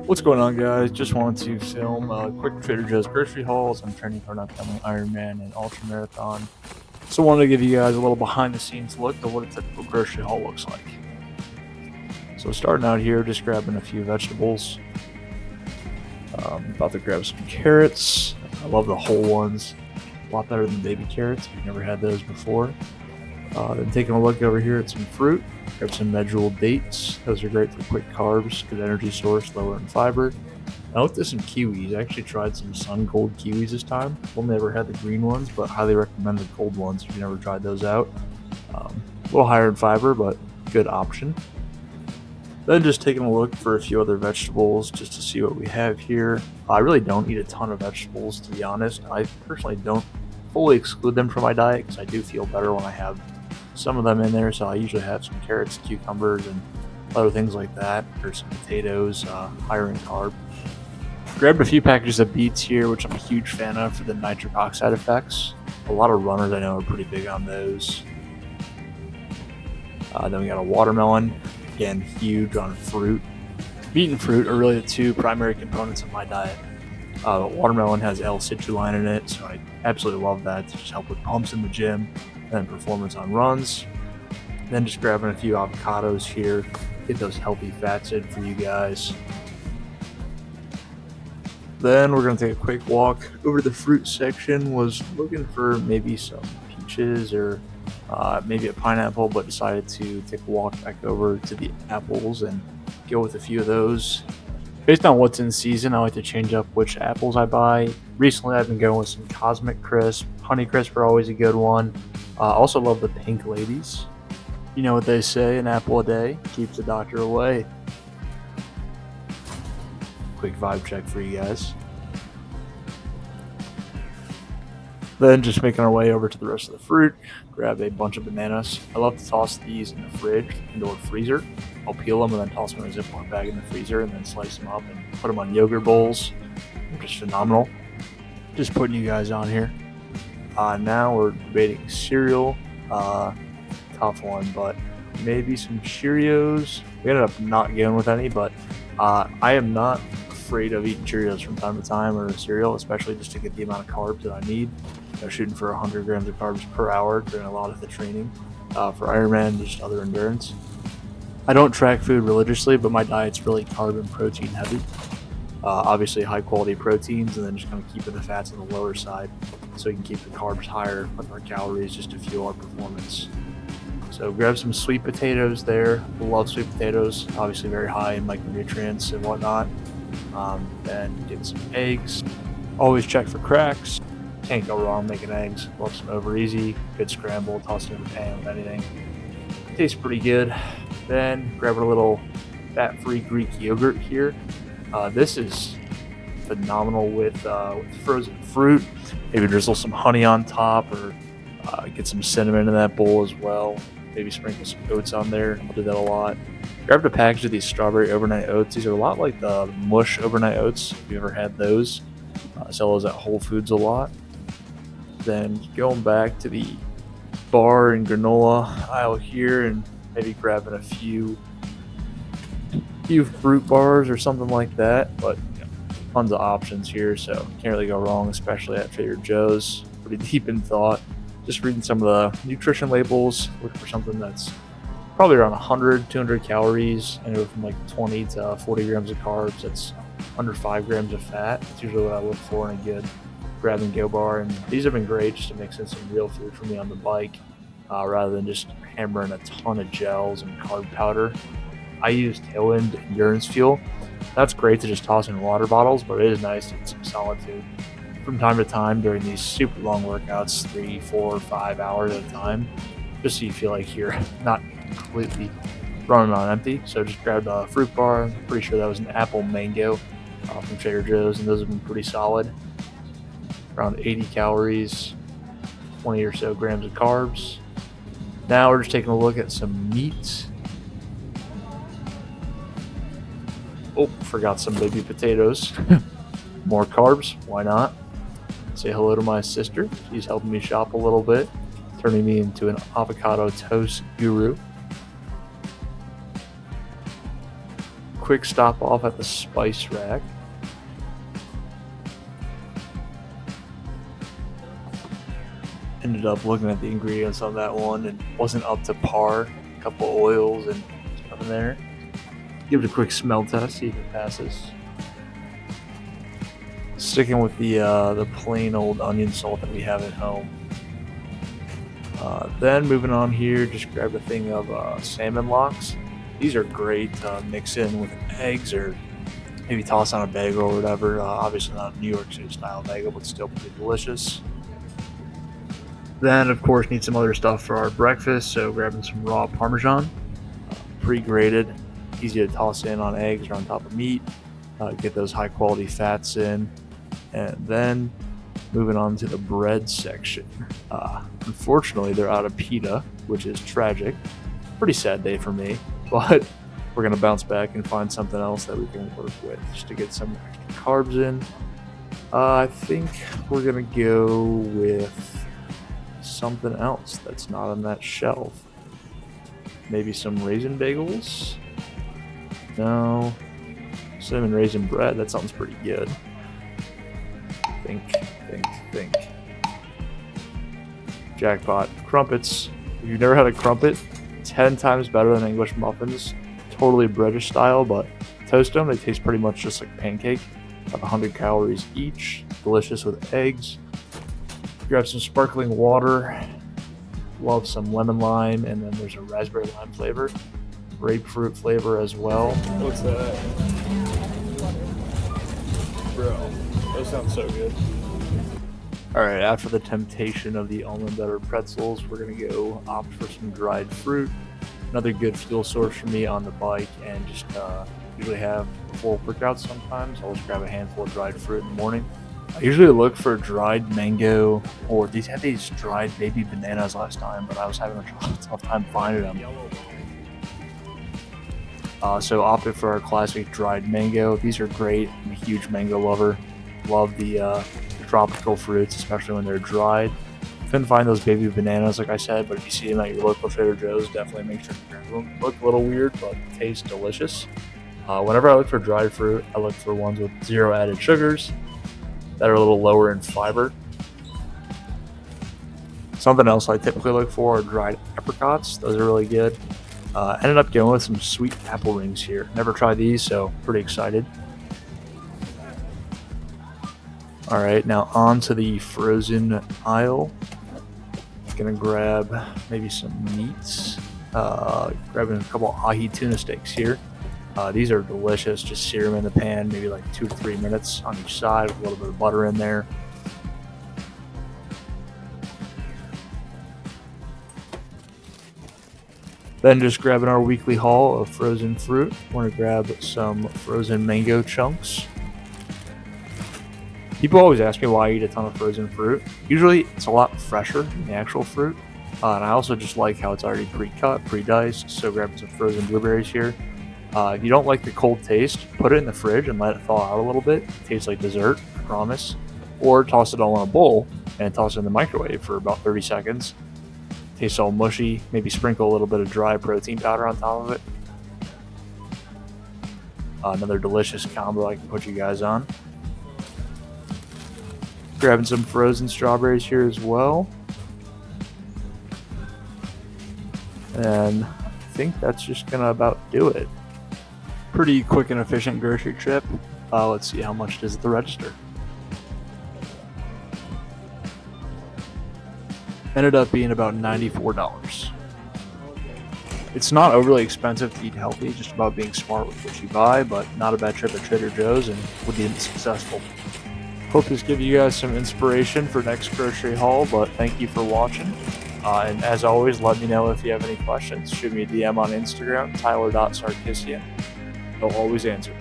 What's going on, guys? Just wanted to film a quick Trader Joe's grocery hauls. I'm training for an upcoming Ironman and Ultramarathon. So wanted to give you guys a little behind the scenes look at what a typical grocery haul looks like. So starting out here, just grabbing a few vegetables. About to grab some carrots. I love the whole ones. A lot better than baby carrots. I've never had those before. Then taking a look over here at some fruit. Grab some medjool dates. Those are great for quick carbs, good energy source, lower in fiber. I looked at some kiwis. I actually tried some sun gold kiwis this time. Only ever had the green ones, but highly recommend the gold ones if you never tried those out. A little higher in fiber, but good option. Then just taking a look for a few other vegetables just to see what we have here. I really don't eat a ton of vegetables, to be honest. I personally don't fully exclude them from my diet because I do feel better when I have some of them in there. So I usually have some carrots, cucumbers, and other things like that, or some potatoes, higher in carb. Grabbed a few packages of beets here, which I'm a huge fan of for the nitric oxide effects. A lot of runners I know are pretty big on those. Then we got a watermelon, again, huge on fruit. Beet and fruit are really the two primary components of my diet. Watermelon has L-citrulline in it, so I absolutely love that to just help with pumps in the gym and performance on runs. Then just grabbing a few avocados here, get those healthy fats in for you guys. Then we're going to take a quick walk over to the fruit section. Was looking for maybe some peaches or maybe a pineapple, but decided to take a walk back over to the apples and go with a few of those. Based on what's in season, I like to change up which apples I buy. Recently, I've been going with some Cosmic Crisp. Honey Crisp are always a good one. Also love the Pink Ladies. You know what they say, an apple a day keeps the doctor away. Quick vibe check for you guys. Then just making our way over to the rest of the fruit. Grab a bunch of bananas. I love to toss these in the fridge, indoor freezer. I'll peel them and then toss them in a Ziploc bag in the freezer and then slice them up and put them on yogurt bowls. They're just phenomenal. Just putting you guys on here. Now we're debating cereal. Tough one, but maybe some Cheerios. We ended up not going with any, but I am not afraid of eating Cheerios from time to time or cereal, especially just to get the amount of carbs that I need. Shooting for 100 grams of carbs per hour during a lot of the training for Ironman, just other endurance. I don't track food religiously, but my diet's really carb and protein heavy. Obviously high quality proteins, and then just kind of keeping the fats on the lower side so we can keep the carbs higher with our calories just to fuel our performance. So grab some sweet potatoes there. Love sweet potatoes, obviously very high in micronutrients and whatnot. And get some eggs. Always check for cracks. Can't go wrong making eggs. Love some over easy, good scramble, toss it in the pan with anything. Tastes pretty good. Then grab a little fat-free Greek yogurt here. This is phenomenal with frozen fruit. Maybe drizzle some honey on top, or get some cinnamon in that bowl as well. Maybe sprinkle some oats on there. I'll do that a lot. Grabbed a package of these strawberry overnight oats. These are a lot like the Mush overnight oats. If you ever had those, sell those at Whole Foods a lot. Then going back to the bar and granola aisle here, and maybe grabbing a few fruit bars or something like that. But tons of options here, so can't really go wrong, especially at Trader Joe's. Pretty deep in thought. Just reading some of the nutrition labels, looking for something that's probably around 100, 200 calories, anywhere from like 20 to 40 grams of carbs. That's under 5 grams of fat. That's usually what I look for in a good grab and go bar. And these have been great just to mix in some real food for me on the bike, rather than just hammering a ton of gels and carb powder. I use Tailwind Endurance Fuel. That's great to just toss in water bottles, but it is nice to get some solid food from time to time during these super long workouts, 3, 4, 5 hours at a time, just so you feel like you're not completely running on empty. So just grabbed a fruit bar. I'm pretty sure that was an apple mango from Trader Joe's, and those have been pretty solid. Around 80 calories, 20 or so grams of carbs. Now we're just taking a look at some meat. Oh, forgot some baby potatoes. More carbs, why not? Say hello to my sister. She's helping me shop a little bit, turning me into an avocado toast guru. quick stop off at the spice rack. Ended up looking at the ingredients on that one and wasn't up to par. A couple oils and stuff in there. Give it a quick smell test, see if it passes. Sticking with the plain old onion salt that we have at home. Then moving on here, just grab a thing of salmon locks. These are great to mix in with eggs or maybe toss on a bagel or whatever. Obviously not a New York City style bagel, but still pretty delicious. Then, of course, need some other stuff for our breakfast, so grabbing some raw Parmesan, pre-grated, easy to toss in on eggs or on top of meat, get those high-quality fats in, and then moving on to the bread section. Unfortunately, they're out of pita, which is tragic. Pretty sad day for me, but we're going to bounce back and find something else that we can work with just to get some extra carbs in. I think we're going to go with something else that's not on that shelf. Maybe some raisin bagels? No. Cinnamon raisin bread, that sounds pretty good. Think. Jackpot. Crumpets. If you've never had a crumpet, 10 times better than English muffins. Totally British style, but toast them, they taste pretty much just like pancake. About 100 calories each. Delicious with eggs. Grab some sparkling water. Love some lemon lime, and then there's a raspberry lime flavor. Grapefruit flavor as well. What's that? Bro, those sound so good. Alright, after the temptation of the almond butter pretzels, we're going to go opt for some dried fruit. Another good fuel source for me on the bike, and just usually have full workouts sometimes. I'll just grab a handful of dried fruit in the morning. I usually look for dried mango, or these had these dried baby bananas last time, but I was having a tough time finding them. So opted for our classic dried mango. These are great. I'm a huge mango lover. Love the tropical fruits, especially when they're dried. Couldn't find those baby bananas, like I said, but if you see them at your local Trader Joe's, definitely make sure to grab them. Look a little weird, but taste delicious. Whenever I look for dried fruit, I look for ones with 0 added sugars that are a little lower in fiber. Something else I typically look for are dried apricots. Those are really good. Ended up going with some sweet apple rings here. Never tried these, so pretty excited. All right, now on to the frozen aisle. Gonna grab maybe some meats. Grabbing a couple ahi tuna steaks here. These are delicious. Just sear them in the pan, maybe like 2 to 3 minutes on each side with a little bit of butter in there. Then just grabbing our weekly haul of frozen fruit. We're going to grab some frozen mango chunks. People always ask me why I eat a ton of frozen fruit. Usually it's a lot fresher than the actual fruit. And I also just like how it's already pre-cut, pre-diced. So grabbing some frozen blueberries here. If you don't like the cold taste, put it in the fridge and let it thaw out a little bit. It tastes like dessert, I promise. Or toss it all in a bowl and toss it in the microwave for about 30 seconds. Tastes all mushy. Maybe sprinkle a little bit of dry protein powder on top of it. Another delicious combo I can put you guys on. Grabbing some frozen strawberries here as well. And I think that's just gonna about do it. Pretty quick and efficient grocery trip. Let's see how much it is at the register. Ended up being about $94. It's not overly expensive to eat healthy, just about being smart with what you buy, but not a bad trip at Trader Joe's and would be successful. Hope this gives you guys some inspiration for next grocery haul, but thank you for watching. And as always, let me know if you have any questions. Shoot me a DM on Instagram, tyler.sarkisian. I'll always answer.